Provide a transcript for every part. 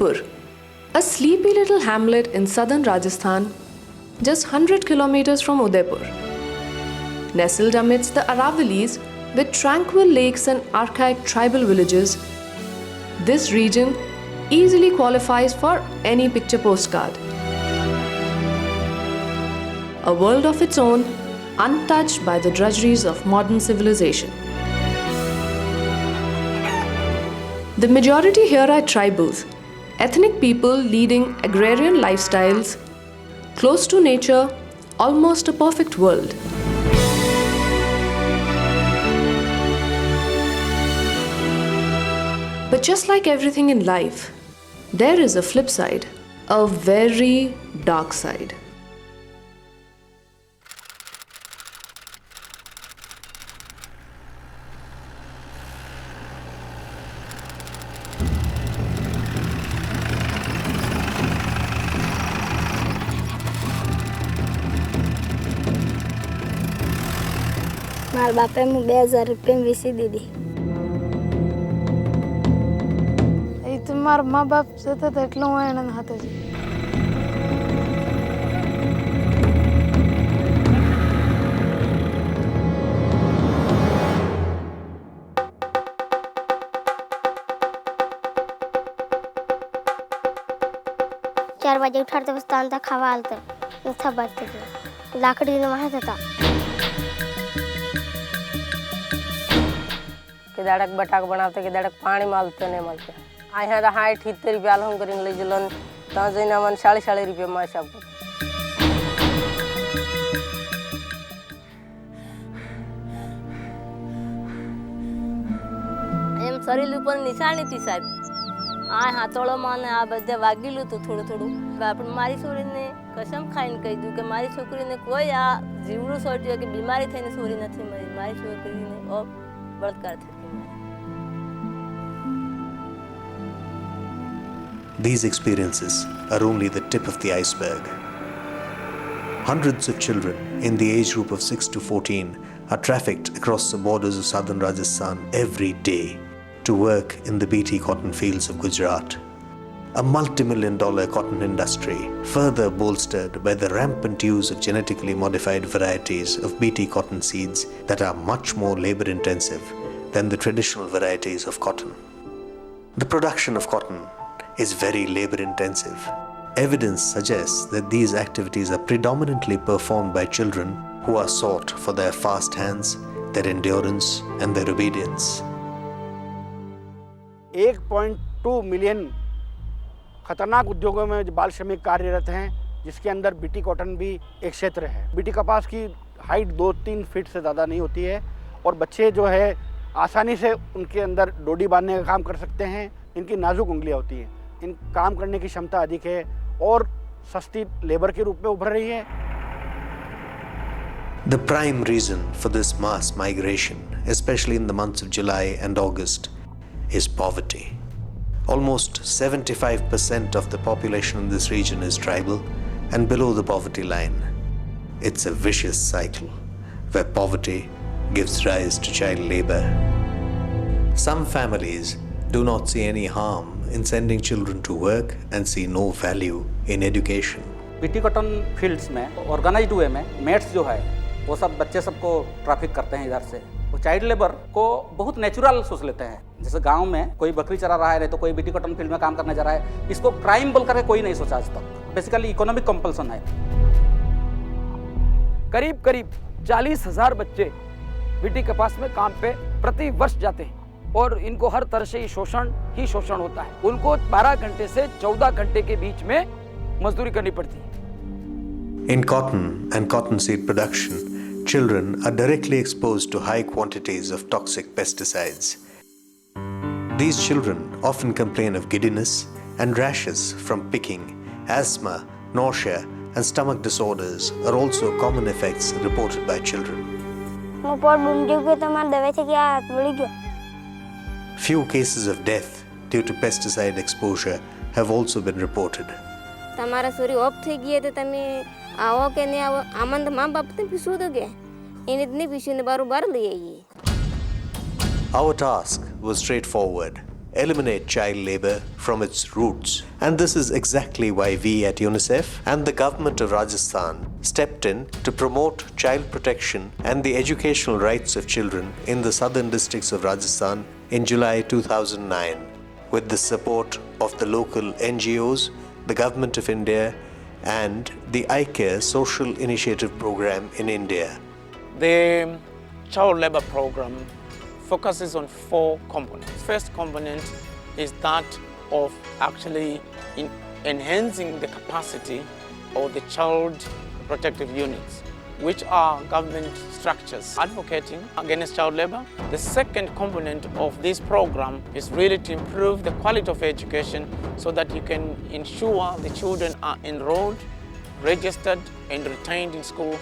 Udaypur, a sleepy little hamlet in southern Rajasthan, just 100 kilometers from Udaipur. Nestled amidst the Aravallis with tranquil lakes and archaic tribal villages, this region easily qualifies for any picture postcard. A world of its own, untouched by the drudgeries of modern civilization. The majority here are tribals, ethnic people leading agrarian lifestyles, close to nature, almost a perfect world. But just like everything in life, there is a flip side, a very dark side. મારા બાપે હું 2000 રૂપિયા વેચી દીધી. એ તો મારા મા બાપ સતત એટલું હોય એના હાથે છે. चार बजे उठाते बस तांता खावा आलते नथा बाजते थे लाकड़ी ने वहां था के दाड़क बटाक बनाते के दाड़क पानी मालते नहीं मालते आ यहाँ रहा 78 रुपया हम करीन ले जलन ता जइना मन 40 रुपया मास आप एम शरीर ऊपर निशानी थी साहब आ हाथोड़ो माने आ बधे वागीलू तो थोड़ो थोड़ो आपण मारी छोरी ने कसम खाઈને કહી દઉં કે મારી છોકરીને કોઈ આ જીવડું સોટ્યો કે બીમારી થઈને છોરી નથી મરી મારી છોકરીને ઓ બળાત્કાર થઈ These experiences are only the tip of the iceberg. Hundreds of children in the age group of 6 to 14 are trafficked across the borders of southern Rajasthan every day to work in the BT cotton fields of Gujarat. A multi-million-dollar cotton industry, further bolstered by the rampant use of genetically modified varieties of BT cotton seeds that are much more labor-intensive than the traditional varieties of cotton. The production of cotton is very labor-intensive. Evidence suggests that these activities are predominantly performed by children who are sought for their fast hands, their endurance, and their obedience. 1.2 million खतरनाक उद्योगों में बाल श्रमिक कार्यरत हैं, जिसके अंदर BT cotton भी एक क्षेत्र है। बीटी कपास की हाइट 2-3 फीट से ज़्यादा नहीं होती है और बच्चे जो है आसानी से उनके अंदर डोडी बांधने का काम कर सकते हैं। इनकी नाजुक उंगलियां होती हैं, इन काम करने की क्षमता अधिक है और सस्ती लेबर के रूप में उभर रही है। The prime reason for this mass migration, especially in the months of July and August, is poverty. Almost 75% of the population in this region is tribal and below the poverty line. It's a vicious cycle where poverty gives rise to child labor. Some families do not see any harm in sending children to work and see no value in education. BT cotton fields में organised वे में mats जो है वो सब बच्चे सबको traffic करते हैं इधर से। वो चाइल्ड लेबर को बहुत नेचुरल सोच लेते हैं। जैसे गांव में कोई बकरी चरा रहा है नहीं तो कोई बीटी कॉटन फील्ड में काम करने जा रहा है, इसको क्राइम बोल करके कोई नहीं सोचा आज तक। बेसिकली इकोनॉमिक कंपल्सन है। करीब 40,000 बच्चे बीटी कपास में काम पे प्रति वर्ष जाते हैं और इनको हर तरह से शोषण होता है। उनको 12 घंटे से 14 घंटे के बीच में मजदूरी करनी पड़ती है। In cotton and cottonseed production, children are directly exposed to high quantities of toxic pesticides. These children often complain of giddiness and rashes from picking. Asthma, nausea, and stomach disorders are also common effects reported by children. Few cases of death due to pesticide exposure have also been reported. તમારા sorry of થઈ ગઈ તો તમે આવો કે નહીં આવો આમાં તો મા બાપ તો પીસું તો ગયા એને જ નહીં પીસ્યું ને બારોબાર લઈ આવીએ. Our task was straightforward: eliminate child labor from its roots. And this is exactly why we at UNICEF and the government of Rajasthan stepped in to promote child protection and the educational rights of children in the southern districts of Rajasthan in July 2009, with the support of the local NGOs, the Government of India, and the iCare Social Initiative Program in India. The child labor program focuses on 4 components. First component is that of actually enhancing the capacity of the child protective units, which are government structures advocating against child labor. The second component of this program is really to improve the quality of education so that you can ensure the children are enrolled, registered, and retained in school.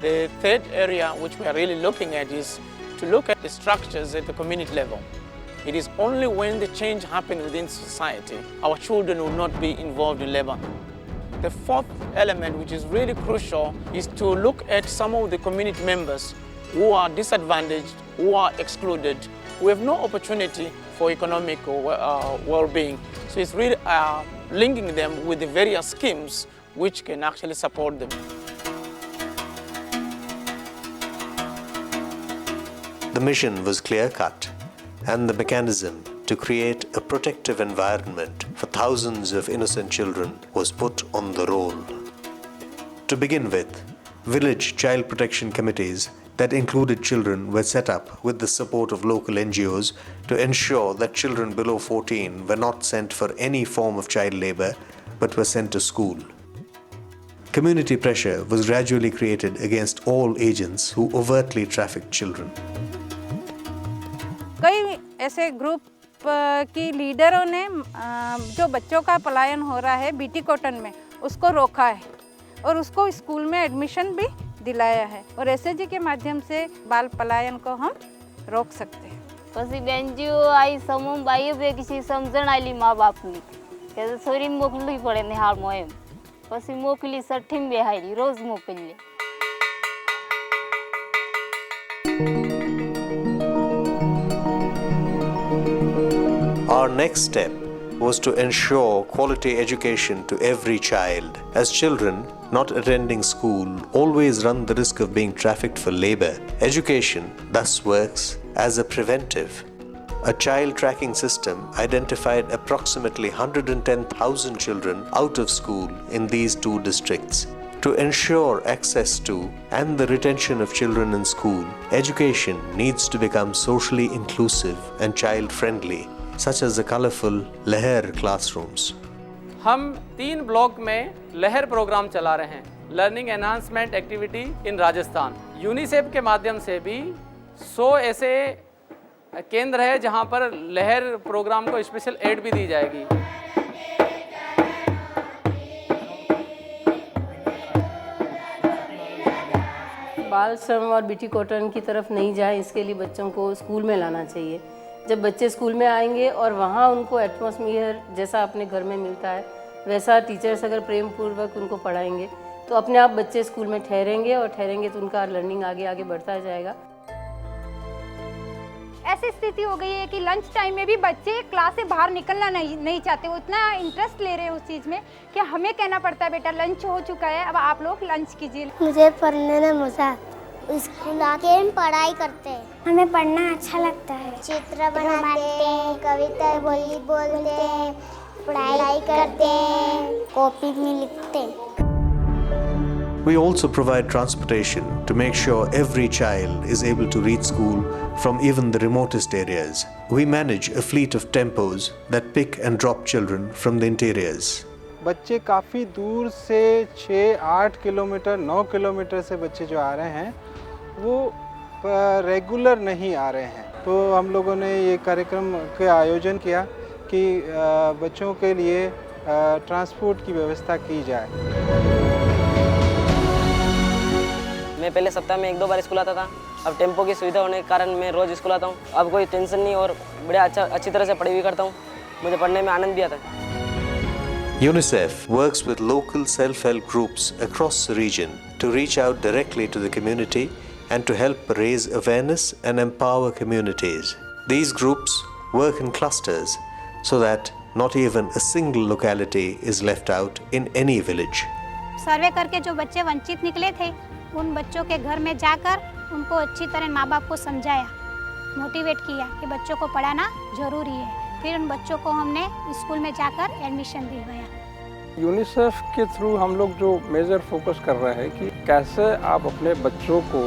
The third area which we are really looking at is to look at the structures at the community level. It is only when the change happens within society, our children will not be involved in labor. The fourth element, which is really crucial, is to look at some of the community members who are disadvantaged, who are excluded, who have no opportunity for economic well-being. So it's really linking them with the various schemes which can actually support them. The mission was clear-cut, and the mechanism to create a protective environment for thousands of innocent children was put on the roll. To begin with, village child protection committees that included children were set up with the support of local NGOs to ensure that children below 14 were not sent for any form of child labor but were sent to school. Community pressure was gradually created against all agents who overtly trafficked children. कई ऐसे group की लीडरों ने जो बच्चों का पलायन हो रहा है बीटी कॉटन में उसको रोका है और उसको स्कूल में एडमिशन भी दिलाया है और एसएजी के माध्यम से बाल पलायन को हम रोक सकते हैं. પછી બેનજીઓ આઈ સમૂહ બાઈએ બે કિસી સમજણ આલી મા બાપની કે છોરીને મોકલવી પડે નિહાળમાં એમ પછી મોકલી સઠ્ઠીમાં બેહાડી રોજ મોકલીએ. Our next step was to ensure quality education to every child, as children not attending school always run the risk of being trafficked for labor. Education thus works as a preventive. A child tracking system identified approximately 110,000 children out of school in these 2 districts. To ensure access to and the retention of children in school, education needs to become socially inclusive and child-friendly, such as the colorful Leher classrooms. हम 3 block में लहर programme चला रहे हैं, learning enhancement activity in Rajasthan. UNICEF के माध्यम से भी 100 ऐसे केंद्र है जहां पर लहर प्रोग्राम को स्पेशल एड भी दी जाएगी. बाल श्रम और बीटी कॉटन की तरफ नहीं जाए, इसके लिए बच्चों को स्कूल में लाना चाहिए. जब बच्चे स्कूल में आएंगे और वहाँ उनको एटमॉस्फियर जैसा अपने घर में मिलता है वैसा टीचर्स अगर प्रेम पूर्वक उनको पढ़ाएंगे तो अपने आप बच्चे स्कूल में ठहरेंगे और ठहरेंगे तो उनका लर्निंग आगे आगे बढ़ता जाएगा. ऐसी स्थिति हो गई है कि लंच टाइम में भी बच्चे क्लास से बाहर निकलना नहीं चाहते. वो इतना इंटरेस्ट ले रहे हैं उस चीज़ में कि हमें कहना पड़ता है बेटा लंच हो चुका है, अब आप लोग लंच कीजिए. मुझे पढ़ने में मज़ा, स्कूल आके हम पढ़ाई करते हैं, हमें पढ़ना अच्छा लगता है. चित्र बनाते हैं, कविता बोलते हैं, पढ़ाई करते हैं, कॉपी में लिखते हैं. We also provide transportation to make sure every child is able to reach school from even the remotest areas. We manage a fleet of tempos that pick and drop children from the interiors. बच्चे काफ़ी दूर से 6-8 kilometre 9 kilometre से बच्चे जो आ रहे हैं वो रेगुलर नहीं आ रहे हैं. तो हम लोगों ने ये कार्यक्रम का आयोजन किया कि बच्चों के लिए ट्रांसपोर्ट की व्यवस्था की जाए. मैं पहले सप्ताह में 1-2 बार स्कूल आता था. अब टेम्पो की सुविधा होने के कारण मैं रोज़ स्कूल आता हूँ. अब कोई टेंशन नहीं और बड़ा अच्छी तरह से पढ़ाई भी करता हूँ. मुझे पढ़ने में आनंद भी आता है. UNICEF works with local self-help groups across the region to reach out directly to the community and to help raise awareness and empower communities. These groups work in clusters so that not even a single locality is left out in any village. सर्वे करके जो बच्चे वंचित निकले थे उन बच्चों के घर में जाकर उनको अच्छी तरह माँ बाप को समझाया, मोटिवेट किया कि बच्चों को पढ़ाना जरूरी है। फिर उन बच्चों को हमने स्कूल में जाकर एडमिशन दिलवाया। यूनिसेफ के थ्रू हम लोग जो मेजर फोकस कर रहे हैं कि कैसे आप अपने बच्चों को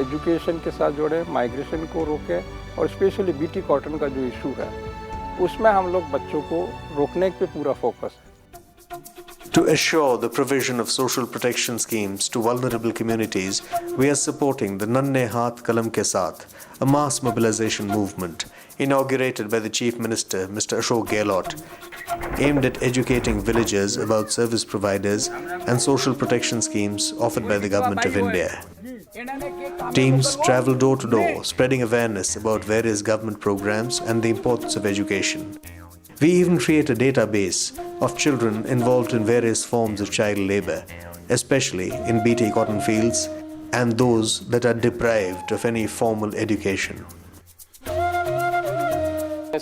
एजुकेशन के साथ जोड़ें, माइग्रेशन को रोकें और स्पेशली बीटी कॉटन का जो इशू है उसमें हम लोग बच्चों को रोकने पे पूरा फोकस है। To assure the provision of social protection schemes to vulnerable communities, we are supporting the Nanne Haath Kalam Ke Saath, a mass mobilization movement inaugurated by the Chief Minister, Mr. Ashok Gehlot, aimed at educating villagers about service providers and social protection schemes offered by the Government of India. Teams travel door to door, spreading awareness about various government programs and the importance of education. We even create a database of children involved in various forms of child labor, especially in BT cotton fields and those that are deprived of any formal education.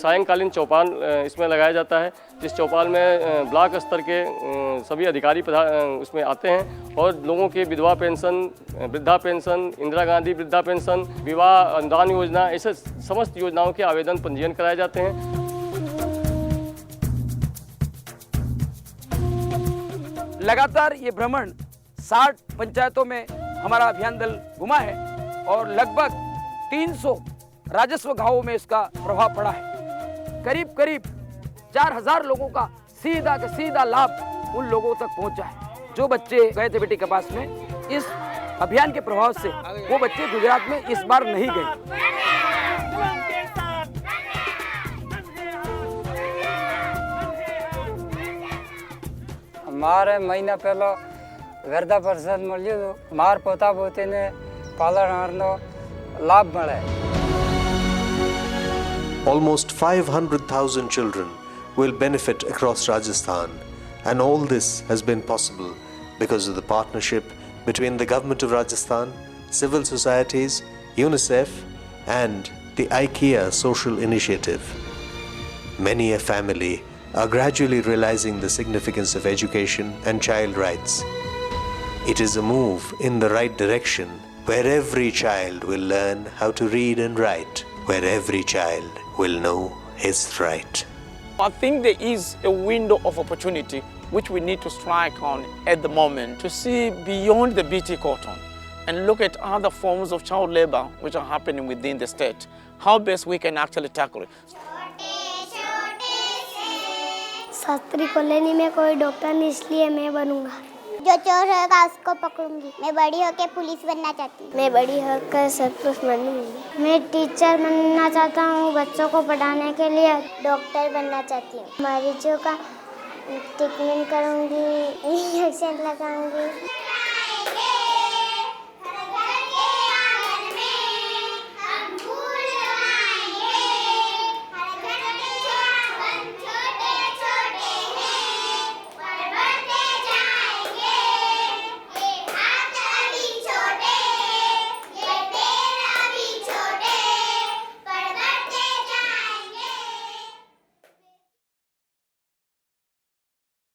सायंकालीन चौपाल इसमें लगाया जाता है, जिस चौपाल में block स्तर के सभी अधिकारी उसमें आते हैं और लोगों की विधवा पेंशन, वृद्धा पेंशन, इंदिरा गांधी वृद्धा पेंशन, विवाह अनुदान योजना, ऐसे समस्त योजनाओं के आवेदन पंजीयन कराए जाते हैं। लगातार ये भ्रमण 60 पंचायतों में हमारा अभियान दल घुमा है और लगभग 300 राजस्व गांवों में इसका प्रभाव पड़ा है। करीब करीब 4000 लोगों का सीधा लाभ उन लोगों तक पहुंचा है जो बच्चे गए थे बेटी कपास में। इस अभियान के प्रभाव से वो बच्चे गुजरात में इस बार नहीं गए। मारे महीना पहला वृद्धा पेंशन મળ્યું હતું। मार पोता पोतीने पालनहारનો लाभ મળે। Almost 500,000 children will benefit across Rajasthan, and all this has been possible because of the partnership between the Government of Rajasthan, civil societies, UNICEF and the IKEA social initiative. Many a family are gradually realizing the significance of education and child rights. It is a move in the right direction where every child will learn how to read and write, where every child will know his right. I think there is a window of opportunity which we need to strike on at the moment to see beyond the BT cotton and look at other forms of child labor which are happening within the state. How best we can actually tackle it. Shastri colony में कोई doctor नहीं, इसलिए मैं बनूंगा। जो चोर होगा उसको पकड़ूंगी। मैं बड़ी होकर पुलिस बनना चाहती हूँ। मैं बड़ी होकर सब कुछ बनूंगी। मैं टीचर बनना चाहता हूँ, बच्चों को पढ़ाने के लिए। डॉक्टर बनना चाहती हूँ। मरीजों का ट्रीटमेंट करूंगी, इंजेक्शन लगाऊंगी।